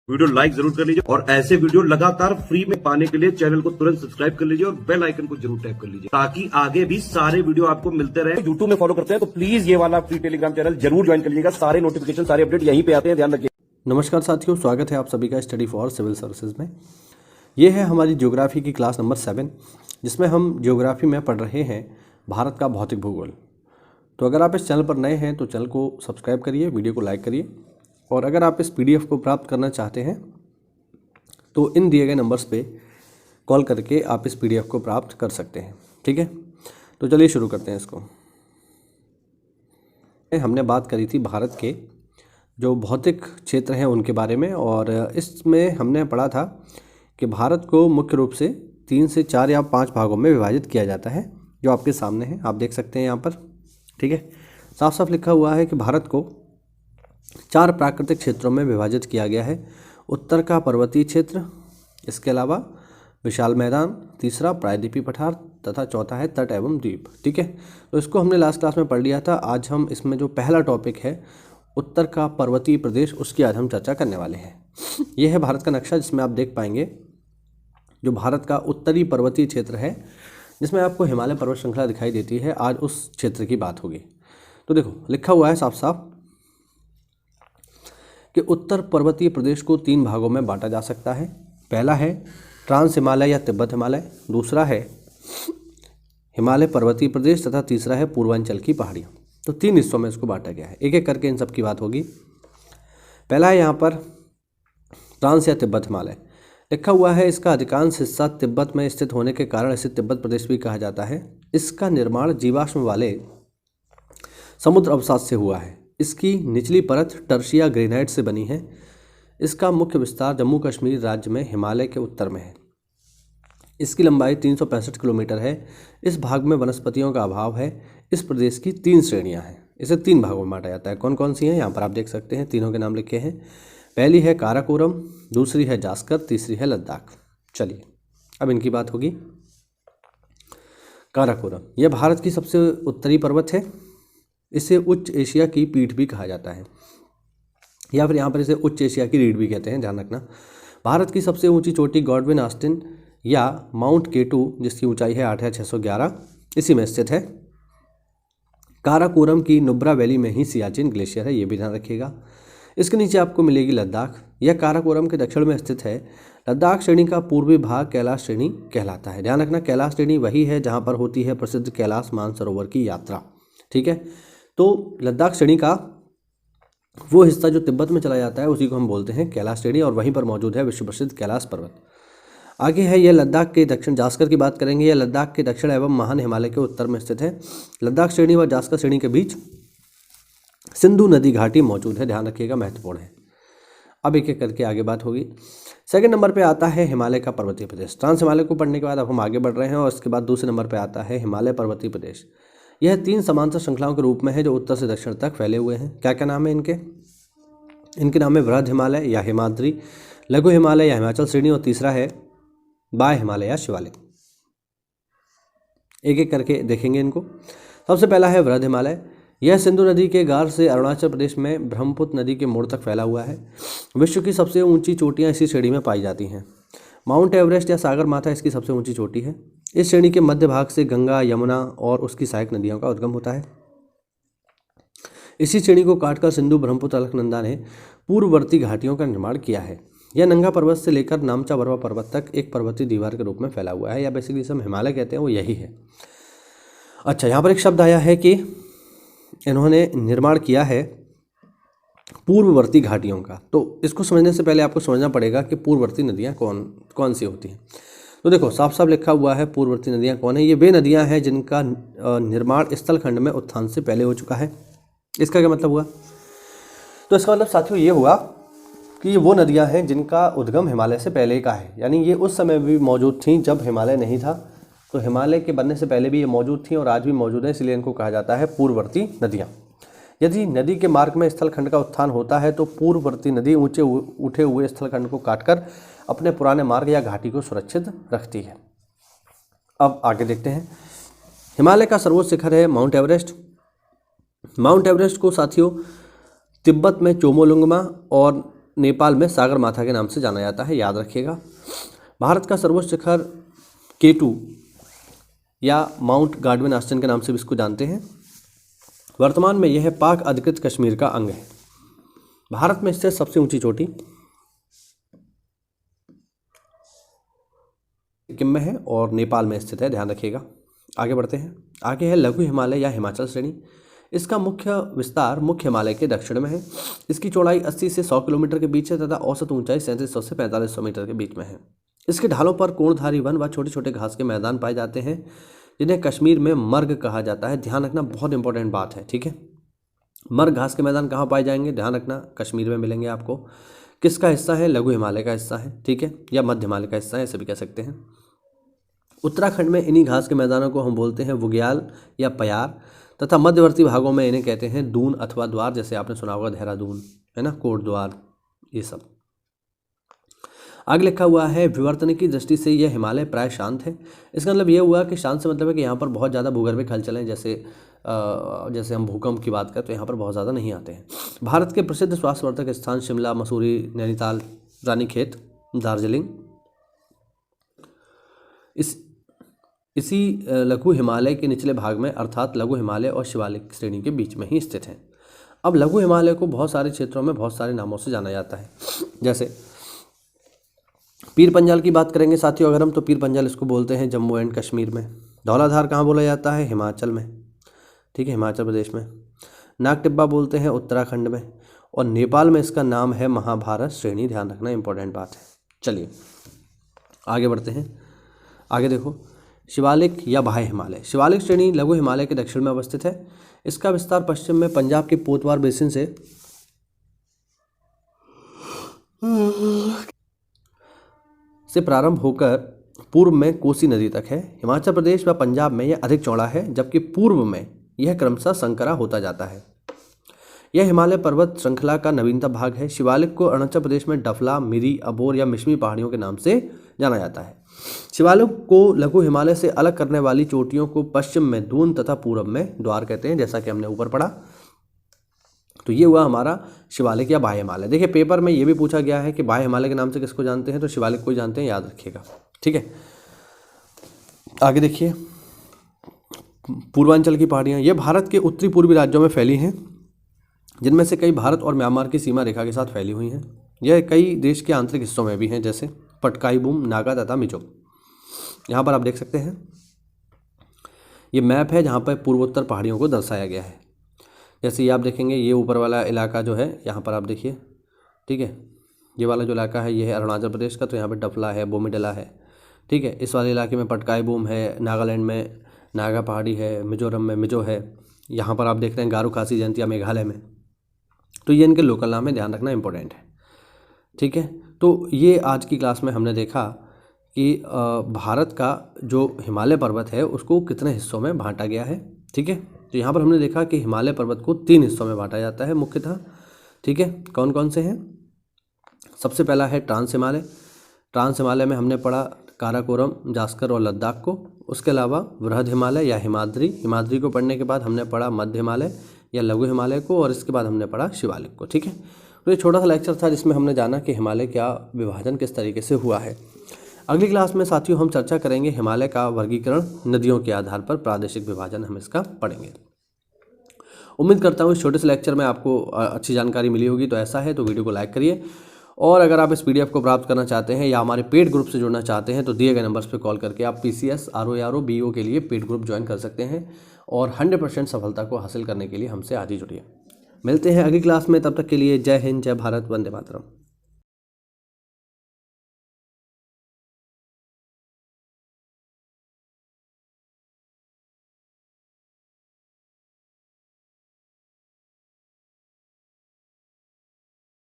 Video like जरूर कर लीजिए और ऐसे वीडियो लगातार फ्री में पाने के लिए चैनल को तुरंत सब्सक्राइब कर लीजिए और बेल आइकन को जरूर टैप कर लीजिए ताकि आगे भी सारे वीडियो आपको मिलते रहे। यूट्यूब में फॉलो करते हैं तो प्लीज ये वाला फ्री टेलीग्राम चैनल जरूर ज्वाइन कर लीजिएगा। सारे नोटिफिकेशन सारे अपडेट यहीं पे आते हैं, ध्यान रखिए। नमस्कार साथियों, स्वागत है आप सभी का स्टडी फॉर सिविल सर्विसेज में। ये है हमारी ज्योग्राफी की क्लास नंबर 7, जिसमें हम ज्योग्राफी में पढ़ रहे हैं भारत का भौतिक भूगोल। तो अगर आप इस चैनल पर नए हैं तो चैनल को सब्सक्राइब करिए, वीडियो को लाइक करिए, और अगर आप इस PDF को प्राप्त करना चाहते हैं तो इन दिए गए नंबर्स पे कॉल करके आप इस PDF को प्राप्त कर सकते हैं। ठीक है, तो चलिए शुरू करते हैं इसको। हमने बात करी थी भारत के जो भौतिक क्षेत्र हैं उनके बारे में, और इसमें हमने पढ़ा था कि भारत को मुख्य रूप से 3 से 4 या 5 भागों में विभाजित किया जाता है, जो आपके सामने है, आप देख सकते हैं यहाँ पर। ठीक है, साफ साफ लिखा हुआ है कि भारत को 4 प्राकृतिक क्षेत्रों में विभाजित किया गया है। उत्तर का पर्वतीय क्षेत्र, इसके अलावा विशाल मैदान, तीसरा प्रायद्वीपीय पठार तथा चौथा है तट एवं द्वीप। ठीक है, तो इसको हमने लास्ट क्लास में पढ़ लिया था। आज हम इसमें जो पहला टॉपिक है उत्तर का पर्वतीय प्रदेश, उसकी आज हम चर्चा करने वाले हैं। यह है भारत का नक्शा, जिसमें आप देख पाएंगे जो भारत का उत्तरी पर्वतीय क्षेत्र है, जिसमें आपको हिमालय पर्वत श्रृंखला दिखाई देती है। आज उस क्षेत्र की बात होगी। तो देखो लिखा हुआ है साफ साफ कि उत्तर पर्वतीय प्रदेश को 3 भागों में बांटा जा सकता है। पहला है ट्रांस हिमालय या तिब्बत हिमालय, दूसरा है हिमालय पर्वतीय प्रदेश तथा तीसरा है पूर्वांचल की पहाड़ियाँ। तो 3 हिस्सों में इसको बांटा गया है, एक एक करके इन सब की बात होगी। पहला है यहाँ पर ट्रांस या तिब्बत हिमालय लिखा हुआ है। इसका अधिकांश हिस्सा तिब्बत में स्थित होने के कारण इसे तिब्बत प्रदेश भी कहा जाता है। इसका निर्माण जीवाश्म वाले समुद्र अवसाद से हुआ है। इसकी निचली परत टर्शिया ग्रेनाइट से बनी है। इसका मुख्य विस्तार जम्मू कश्मीर राज्य में हिमालय के उत्तर में है। इसकी लंबाई 365 किलोमीटर है। इस भाग में वनस्पतियों का अभाव है। इस प्रदेश की 3 श्रेणियां हैं। इसे 3 भागों में बांटा जाता है। कौन कौन सी हैं यहाँ पर आप देख सकते हैं, तीनों के नाम लिखे हैं। पहली है काराकोरम, दूसरी है जास्कर, तीसरी है लद्दाख। चलिए अब इनकी बात होगी। काराकोरम यह भारत की सबसे उत्तरी पर्वत है। इसे उच्च एशिया की पीठ भी कहा जाता है, या फिर यहाँ पर इसे उच्च एशिया की रीढ़ भी कहते हैं, ध्यान रखना। भारत की सबसे ऊंची चोटी गॉडविन ऑस्टिन या माउंट केटू, जिसकी ऊंचाई है 8611, इसी में स्थित है। काराकोरम की नुब्रा वैली में ही सियाचिन ग्लेशियर है, ये भी ध्यान रखिएगा। इसके नीचे आपको मिलेगी लद्दाख। यह काराकोरम के दक्षिण में स्थित है। लद्दाख श्रेणी का पूर्वी भाग कैलाश श्रेणी कहलाता है। ध्यान रखना, कैलाश श्रेणी वही है जहाँ पर होती है प्रसिद्ध कैलाश मानसरोवर की यात्रा। ठीक है, तो लद्दाख श्रेणी का वो हिस्सा जो तिब्बत में चला जाता है उसी को हम बोलते हैं कैलाश श्रेणी, और वहीं पर मौजूद है विश्व प्रसिद्ध कैलाश पर्वत। आगे है यह लद्दाख के दक्षिण, जास्कर की बात करेंगे। यह लद्दाख के दक्षिण एवं महान हिमालय के उत्तर में स्थित है। लद्दाख श्रेणी व जास्कर श्रेणी के बीच सिंधु नदी घाटी मौजूद है, ध्यान रखिएगा, महत्वपूर्ण है। अब एक एक करके आगे बात होगी। सेकंड नंबर पे आता है हिमालय का पर्वतीय प्रदेश। ट्रांस हिमालय को पढ़ने के बाद अब हम आगे बढ़ रहे हैं, और इसके बाद दूसरे नंबर पर आता है हिमालय पर्वतीय प्रदेश। यह 3 समांतर श्रृंखलाओं के रूप में है जो उत्तर से दक्षिण तक फैले हुए हैं। क्या क्या नाम है इनके? इनके नाम है वृहद हिमालय या हिमाद्री, लघु हिमालय या हिमाचल श्रेणी, और तीसरा है बाह्य हिमालय या शिवालिक। एक एक करके देखेंगे इनको। सबसे पहला है वृहद हिमालय। यह सिंधु नदी के गार से अरुणाचल प्रदेश में ब्रह्मपुत्र नदी के मोड़ तक फैला हुआ है। विश्व की सबसे ऊंची चोटियां इसी श्रेणी में पाई जाती हैं। माउंट एवरेस्ट या सागर माथा इसकी सबसे ऊंची चोटी है। इस श्रेणी के मध्य भाग से गंगा, यमुना और उसकी सहायक नदियों का उद्गम होता है। इसी श्रेणी को काटकर सिंधु, ब्रह्मपुत्र, अलकनंदा ने पूर्ववर्ती घाटियों का निर्माण किया है। यह नंगा पर्वत से लेकर नामचा बरवा पर्वत तक एक पर्वतीय दीवार के रूप में फैला हुआ है, या बेसिकली इसे हम हिमालय कहते हैं, वो यही है। अच्छा, यहाँ पर एक शब्द आया है कि इन्होंने निर्माण किया है पूर्ववर्ती घाटियों का। तो इसको समझने से पहले आपको समझना पड़ेगा कि पूर्ववर्ती नदियाँ कौन कौन सी होती हैं। तो देखो साफ साफ लिखा हुआ है पूर्ववर्ती नदियाँ कौन है। ये वे नदियाँ हैं जिनका निर्माण स्थल खंड में उत्थान से पहले हो चुका है। इसका क्या मतलब हुआ? तो इसका मतलब साथियों ये हुआ कि ये वो नदियाँ हैं जिनका उद्गम हिमालय से पहले का है, यानी ये उस समय भी मौजूद थी जब हिमालय नहीं था। तो हिमालय के बनने से पहले भी ये मौजूद थी और आज भी मौजूद है, इसलिए इनको कहा जाता है पूर्ववर्ती नदियाँ। यदि नदी के मार्ग में स्थल खंड का उत्थान होता है तो पूर्ववर्ती नदी ऊंचे उठे हुए स्थल खंड को काटकर अपने पुराने मार्ग या घाटी को सुरक्षित रखती है। अब आगे देखते हैं। हिमालय का सर्वोच्च शिखर है माउंट एवरेस्ट। माउंट एवरेस्ट को साथियों तिब्बत में चोमोलुंगमा और नेपाल में सागर माथा के नाम से जाना जाता है, याद रखिएगा। भारत का सर्वोच्च शिखर K2 या माउंट गार्डविन आस्टन के नाम से भी इसको जानते हैं। वर्तमान में यह पाक अधिकृत कश्मीर का अंग है। भारत में स्थित सबसे ऊंची चोटी सिक्किम में है और नेपाल में स्थित है, ध्यान रखिएगा। आगे बढ़ते हैं। आगे है लघु हिमालय या हिमाचल श्रेणी। इसका मुख्य विस्तार मुख्य हिमालय के दक्षिण में है। इसकी चौड़ाई 80 से 100 किलोमीटर के बीच है तथा औसत ऊंचाई 3700 से 4500 मीटर के बीच में है। इसके ढालों पर कोणधारी वन व छोटे छोटे घास के मैदान पाए जाते हैं, जिन्हें कश्मीर में मर्ग कहा जाता है। ध्यान रखना, बहुत इंपॉर्टेंट बात है, ठीक है। मर्ग घास के मैदान कहाँ पाए जाएंगे, ध्यान रखना, कश्मीर में मिलेंगे आपको। किसका हिस्सा है, लघु हिमालय का हिस्सा है, ठीक है, या मध्य हिमालय का हिस्सा है, ऐसे भी कह सकते हैं। उत्तराखंड में इन्हीं घास के मैदानों को हम बोलते हैं बुग्याल या पयार, तथा मध्यवर्ती भागों में इन्हें कहते हैं दून अथवा द्वार, जैसे आपने सुना होगा देहरादून, है ना, कोटद्वार, ये सब। आगे लिखा हुआ है विवर्तन की दृष्टि से यह हिमालय प्राय शांत है। इसका मतलब यह हुआ कि शांत से मतलब है कि यहाँ पर बहुत ज़्यादा भूगर्भिक हलचलें, जैसे हम भूकंप की बात करें तो यहाँ पर बहुत ज़्यादा नहीं आते हैं। भारत के प्रसिद्ध स्वास्थ्यवर्धक स्थान शिमला, मसूरी, नैनीताल, रानीखेत, दार्जिलिंग इसी लघु हिमालय के निचले भाग में, अर्थात लघु हिमालय और शिवालिक श्रेणी के बीच में ही स्थित हैं। अब लघु हिमालय को बहुत सारे क्षेत्रों में बहुत सारे नामों से जाना जाता है। जैसे पीर पंजाल की बात करेंगे साथियों अगर हम, तो पीर पंजाल इसको बोलते हैं जम्मू एंड कश्मीर में। धौलाधार कहाँ बोला जाता है, हिमाचल में, ठीक है, हिमाचल प्रदेश में। नाग टिब्बा बोलते हैं उत्तराखंड में, और नेपाल में इसका नाम है महाभारत श्रेणी, ध्यान रखना, इंपॉर्टेंट बात है। चलिए आगे बढ़ते हैं। आगे देखो, शिवालिक या बाह्य हिमालय। शिवालिक श्रेणी लघु हिमालय के दक्षिण में अवस्थित है। इसका विस्तार पश्चिम में पंजाब के पोतवार बेसिन से प्रारंभ होकर पूर्व में कोसी नदी तक है। हिमाचल प्रदेश व पंजाब में यह अधिक चौड़ा है, जबकि पूर्व में यह क्रमशः संकरा होता जाता है। यह हिमालय पर्वत श्रृंखला का नवीनतम भाग है। शिवालिक को अरुणाचल प्रदेश में डफला, मिरी, अबोर या मिश्मी पहाड़ियों के नाम से जाना जाता है। शिवालिक को लघु हिमालय से अलग करने वाली चोटियों को पश्चिम में दून तथा पूर्व में द्वार कहते हैं, जैसा कि हमने ऊपर पढ़ा। तो ये हुआ हमारा शिवालिक या बाह्य हिमालय। देखिए पेपर में ये भी पूछा गया है कि बाह्य हिमालय के नाम से किसको जानते हैं, तो शिवालिक को ही जानते हैं, याद रखिएगा, ठीक है। आगे देखिए, पूर्वांचल की पहाड़ियाँ, ये भारत के उत्तरी पूर्वी राज्यों में फैली हैं, जिनमें से कई भारत और म्यांमार की सीमा रेखा के साथ फैली हुई हैं। यह कई देश के आंतरिक हिस्सों में भी हैं, जैसे पटकाई बूम, नागा तथा मिजो। यहाँ पर आप देख सकते हैं, ये मैप है जहाँ पर पूर्वोत्तर पहाड़ियों को दर्शाया गया है। जैसे ये आप देखेंगे, ये ऊपर वाला इलाका जो है यहाँ पर आप देखिए, ठीक है, ये वाला जो इलाका है ये है अरुणाचल प्रदेश का, तो यहाँ पर डफला है, बोमीडला है, ठीक है। इस वाले इलाके में पटकाई बूम है, नागालैंड में नागा पहाड़ी है, मिजोरम में मिजो है, यहाँ पर आप देख रहे हैं गारो खासी जयंतिया मेघालय में। तो ये इनके लोकल नाम है, ध्यान रखना, इंपॉर्टेंट है, ठीक है। तो ये आज की क्लास में हमने देखा कि भारत का जो हिमालय पर्वत है उसको कितने हिस्सों में बांटा गया है, ठीक है। तो यहाँ पर हमने देखा कि हिमालय पर्वत को 3 हिस्सों में बांटा जाता है मुख्यतः, ठीक है। कौन कौन से हैं? सबसे पहला है ट्रांस हिमालय। ट्रांस हिमालय में हमने पढ़ा काराकोरम, जास्कर और लद्दाख को। उसके अलावा वृहद हिमालय या हिमाद्री, हिमाद्री को पढ़ने के बाद हमने पढ़ा मध्य हिमालय या लघु हिमालय को, और इसके बाद हमने पढ़ा शिवालिक को, ठीक है। तो ये छोटा सा लेक्चर था जिसमें हमने जाना कि हिमालय का विभाजन किस तरीके से हुआ है। अगली क्लास में साथियों हम चर्चा करेंगे हिमालय का वर्गीकरण, नदियों के आधार पर प्रादेशिक विभाजन हम इसका पढ़ेंगे। उम्मीद करता हूँ इस छोटे से लेक्चर में आपको अच्छी जानकारी मिली होगी। तो ऐसा है तो वीडियो को लाइक करिए, और अगर आप इस PDF को प्राप्त करना चाहते हैं या हमारे पेड ग्रुप से जुड़ना चाहते हैं तो दिए गए नंबर्स पर कॉल करके आप PCS, RO, BO के लिए पेड ग्रुप ज्वाइन कर सकते हैं और 100% सफलता को हासिल करने के लिए हमसे आज ही जुड़िए। मिलते हैं अगली क्लास में, तब तक के लिए जय हिंद, जय भारत, वंदे मातरम।